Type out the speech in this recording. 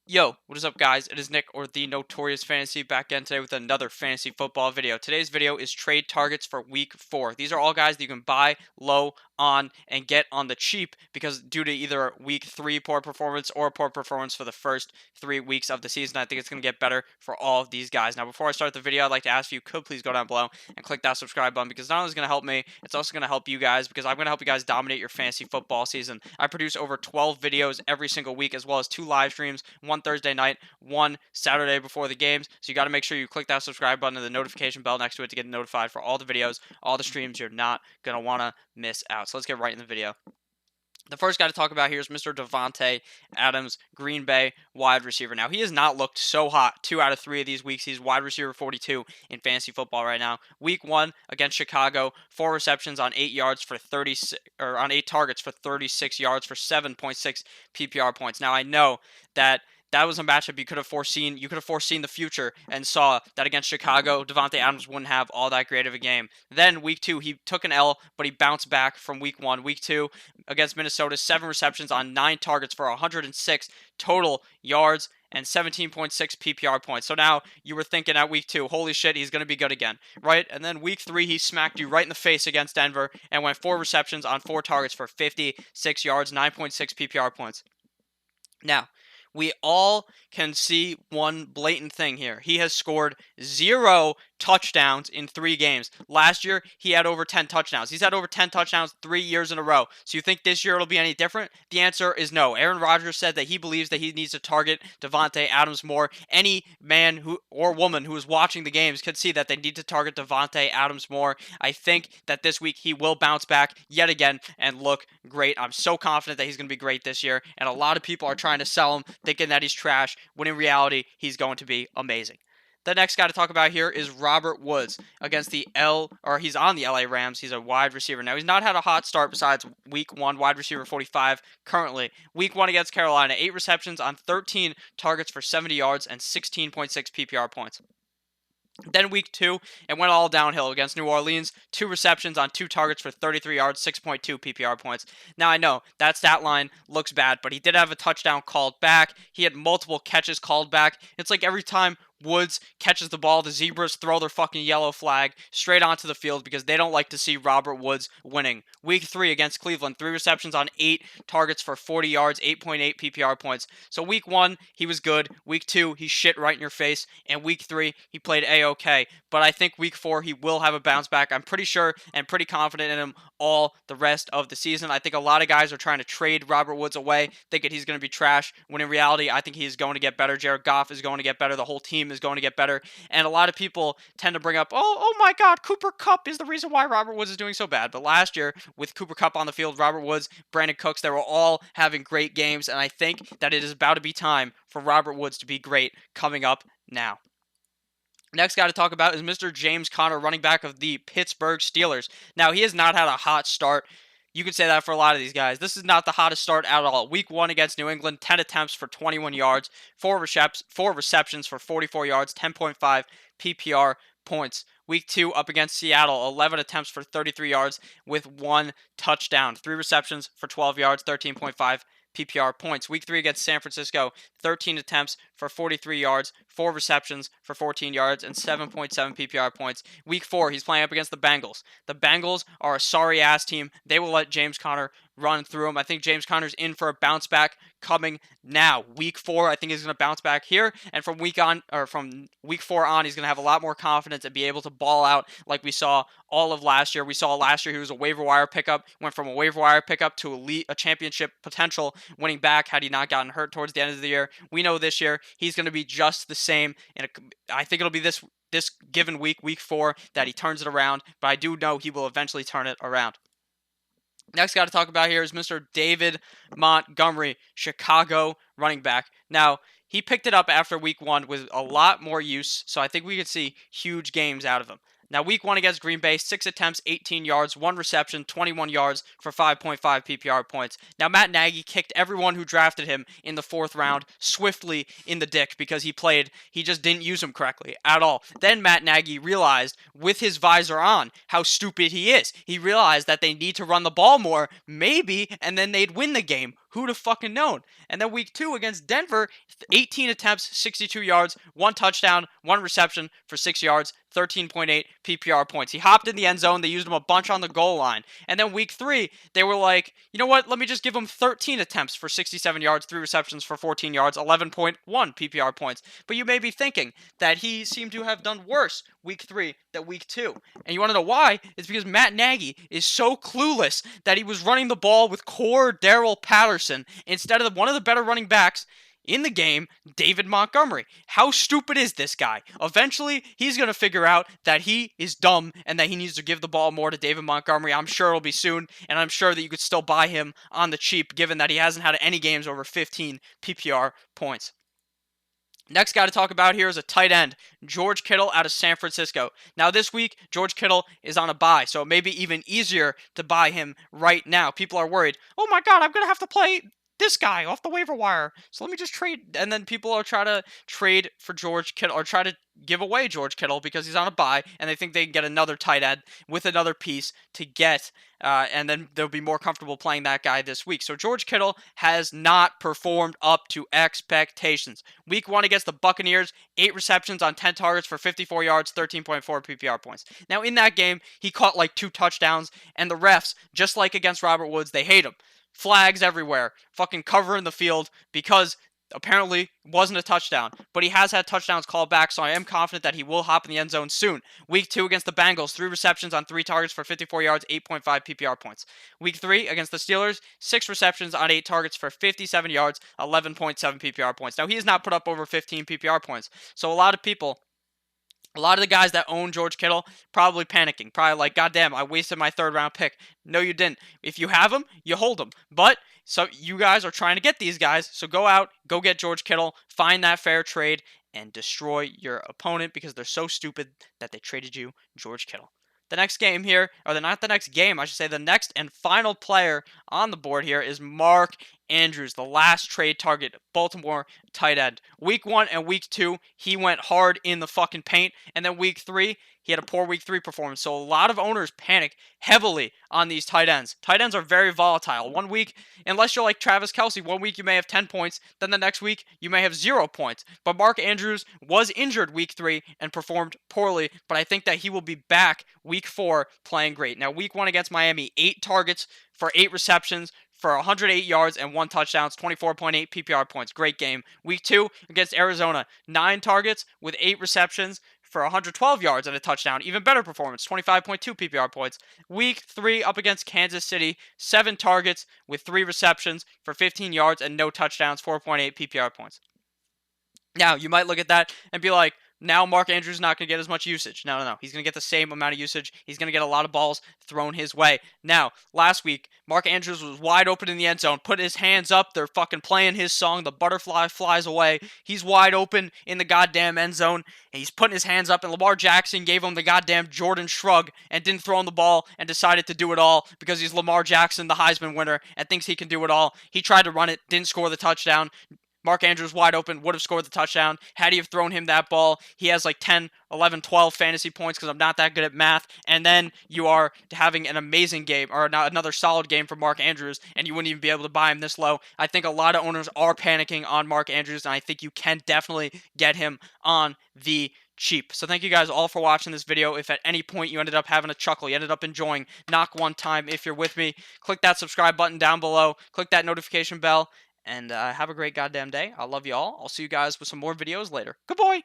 Yo, what is up guys? It is Nick, or the Notorious Fantasy, back again today with another fantasy football video. Today's video is trade targets for week 4. These are all guys that you can buy low on and get on the cheap because due to either week 3 poor performance or poor performance for the first 3 weeks of the season, I think it's going to get better for all of these guys. Now, before I start the video, I'd like to ask if you could please go down below and click that subscribe button because not only is it going to help me, it's also going to help you guys because I'm going to help you guys dominate your fantasy football season. I produce over 12 videos every single week as well as 2 live streams, one Thursday night, one Saturday before the games. So you got to make sure you click that subscribe button and the notification bell next to it to get notified for all the videos, all the streams. You're not going to want to miss out. So let's get right in the video. The first guy to talk about here is Mr. Davante Adams, Green Bay wide receiver. Now, he has not looked so hot 2 out of 3 of these weeks. He's wide receiver 42 in fantasy football right now. Week 1 against Chicago, 4 receptions on 8 yards for 36, or on 8 targets for 36 yards for 7.6 PPR points. Now, I know that was a matchup you could have foreseen. You could have foreseen the future and saw that against Chicago, Davante Adams wouldn't have all that great of a game. Then week 2, he took an L, but he bounced back from week 1. Week 2 against Minnesota, 7 receptions on 9 targets for 106 total yards and 17.6 PPR points. So now you were thinking at week 2, holy shit, he's going to be good again, right? And then week 3, he smacked you right in the face against Denver and went 4 receptions on 4 targets for 56 yards, 9.6 PPR points. Now, we all can see one blatant thing here. He has scored 0 touchdowns in 3 games. Last year, he had over 10 touchdowns. He's had over 10 touchdowns 3 years in a row. So you think this year it'll be any different? The answer is no. Aaron Rodgers said that he believes that he needs to target Davante Adams more. Any man who or woman who is watching the games could see that they need to target Davante Adams more. I think that this week he will bounce back yet again and look great. I'm so confident that he's going to be great this year, and a lot of people are trying to sell him thinking that he's trash, when in reality, he's going to be amazing. The next guy to talk about here is Robert Woods against he's on the LA Rams. He's a wide receiver. Now, he's not had a hot start besides week 1, wide receiver 45 currently. Week 1 against Carolina, 8 receptions on 13 targets for 70 yards and 16.6 PPR points. Then week 2, it went all downhill against New Orleans. 2 receptions on 2 targets for 33 yards, 6.2 PPR points. Now, I know that stat line looks bad, but he did have a touchdown called back. He had multiple catches called back. It's like every time Woods catches the ball, the Zebras throw their fucking yellow flag straight onto the field because they don't like to see Robert Woods winning. Week 3 against Cleveland, 3 receptions on 8 targets for 40 yards, 8.8 PPR points. So week 1, he was good. Week 2, he shit right in your face. And week 3, he played A-OK. But I think week 4, he will have a bounce back. I'm pretty sure and pretty confident in him all the rest of the season. I think a lot of guys are trying to trade Robert Woods away, thinking he's going to be trash, when in reality, I think he is going to get better. Jared Goff is going to get better. The whole team is going to get better. And a lot of people tend to bring up, oh my God, Cooper Kupp is the reason why Robert Woods is doing so bad. But last year, with Cooper Kupp on the field, Robert Woods, Brandon Cooks, they were all having great games. And I think that it is about to be time for Robert Woods to be great coming up now. Next guy to talk about is Mr. James Conner, running back of the Pittsburgh Steelers. Now, he has not had a hot start. You could say that for a lot of these guys. This is not the hottest start at all. Week 1 against New England, 10 attempts for 21 yards, 4 receptions for 44 yards, 10.5 PPR points. Week 2 up against Seattle, 11 attempts for 33 yards with 1 touchdown, 3 receptions for 12 yards, 13.5 PPR points. Week 3 against San Francisco, 13 attempts for 43 yards, 4 receptions for 14 yards, and 7.7 PPR points. Week 4, he's playing up against the Bengals. The Bengals are a sorry-ass team. They will let James Conner run through him. I think James Conner's in for a bounce back coming now. Week 4, I think he's going to bounce back here, and from week 4 on, he's going to have a lot more confidence and be able to ball out like we saw all of last year. We saw last year he was a waiver wire pickup, went from a waiver wire pickup to a championship potential winning back had he not gotten hurt towards the end of the year. We know this year he's going to be just the same, and I think it'll be this given week 4, that he turns it around, but I do know he will eventually turn it around. Next guy to talk about here is Mr. David Montgomery, Chicago running back. Now, he picked it up after week 1 with a lot more use, so I think we could see huge games out of him. Now, week 1 against Green Bay, 6 attempts, 18 yards, 1 reception, 21 yards for 5.5 PPR points. Now, Matt Nagy kicked everyone who drafted him in the 4th round swiftly in the dick because he just didn't use him correctly at all. Then Matt Nagy realized, with his visor on, how stupid he is. He realized that they need to run the ball more, maybe, and then they'd win the game. Who'd have fucking known? And then week 2 against Denver, 18 attempts, 62 yards, 1 touchdown, 1 reception for 6 yards, 13.8 PPR points. He hopped in the end zone. They used him a bunch on the goal line. And then week 3, they were like, you know what? Let me just give him 13 attempts for 67 yards, 3 receptions for 14 yards, 11.1 PPR points. But you may be thinking that he seemed to have done worse week 3 than week 2. And you want to know why? It's because Matt Nagy is so clueless that he was running the ball with core Darrell Patterson instead of one of the better running backs in the game, David Montgomery. How stupid is this guy? Eventually, he's going to figure out that he is dumb and that he needs to give the ball more to David Montgomery. I'm sure it'll be soon, and I'm sure that you could still buy him on the cheap, given that he hasn't had any games over 15 PPR points. Next guy to talk about here is a tight end, George Kittle out of San Francisco. Now this week, George Kittle is on a bye, so it may be even easier to buy him right now. People are worried, oh my god, I'm going to have to play this guy off the waiver wire. So let me just trade. And then people are trying to trade for George Kittle or try to give away George Kittle because he's on a bye and they think they can get another tight end with another piece to get. And then they'll be more comfortable playing that guy this week. So George Kittle has not performed up to expectations. Week 1 against the Buccaneers, 8 receptions on 10 targets for 54 yards, 13.4 PPR points. Now in that game, he caught like 2 touchdowns, and the refs, just like against Robert Woods, they hate him. Flags everywhere, fucking covering the field because apparently wasn't a touchdown, but he has had touchdowns called back, so I am confident that he will hop in the end zone soon. Week 2 against the Bengals, 3 receptions on 3 targets for 54 yards, 8.5 PPR points. Week 3 against the Steelers, 6 receptions on 8 targets for 57 yards, 11.7 PPR points. Now, he has not put up over 15 PPR points, so a lot of the guys that own George Kittle probably panicking. Probably like, God damn, I wasted my 3rd round pick. No, you didn't. If you have him, you hold him. But so you guys are trying to get these guys. So go out, go get George Kittle, find that fair trade, and destroy your opponent because they're so stupid that they traded you George Kittle. The next game here, or not the next game, I should say, the next and final player on the board here is Mark Andrews, the last trade target, Baltimore tight end. Week 1 and week 2, he went hard in the fucking paint, and then week 3, he had a poor week 3 performance. So a lot of owners panic heavily on these tight ends. Tight ends are very volatile. 1 week, unless you're like Travis Kelce, 1 week you may have 10 points, then the next week you may have 0 points. But Mark Andrews was injured week 3 and performed poorly, but I think that he will be back week 4 playing great. Now, week 1 against Miami, 8 targets for 8 receptions for 108 yards and 1 touchdown, 24.8 PPR points. Great game. Week 2 against Arizona, 9 targets with 8 receptions for 112 yards and a touchdown. Even better performance, 25.2 PPR points. Week 3 up against Kansas City, 7 targets with 3 receptions for 15 yards and no touchdowns, 4.8 PPR points. Now, you might look at that and be like, now Mark Andrews is not going to get as much usage. No. He's going to get the same amount of usage. He's going to get a lot of balls thrown his way. Now, last week, Mark Andrews was wide open in the end zone, put his hands up. They're fucking playing his song. The butterfly flies away. He's wide open in the goddamn end zone. And he's putting his hands up, and Lamar Jackson gave him the goddamn Jordan shrug and didn't throw him the ball and decided to do it all because he's Lamar Jackson, the Heisman winner, and thinks he can do it all. He tried to run it, didn't score the touchdown. Mark Andrews wide open, would have scored the touchdown. Had he have thrown him that ball, he has like 10, 11, 12 fantasy points because I'm not that good at math. And then you are having an amazing game, or another solid game for Mark Andrews, and you wouldn't even be able to buy him this low. I think a lot of owners are panicking on Mark Andrews, and I think you can definitely get him on the cheap. So thank you guys all for watching this video. If at any point you ended up having a chuckle, you ended up enjoying, knock one time if you're with me. Click that subscribe button down below. Click that notification bell. And have a great goddamn day. I love you all. I'll see you guys with some more videos later. Goodbye.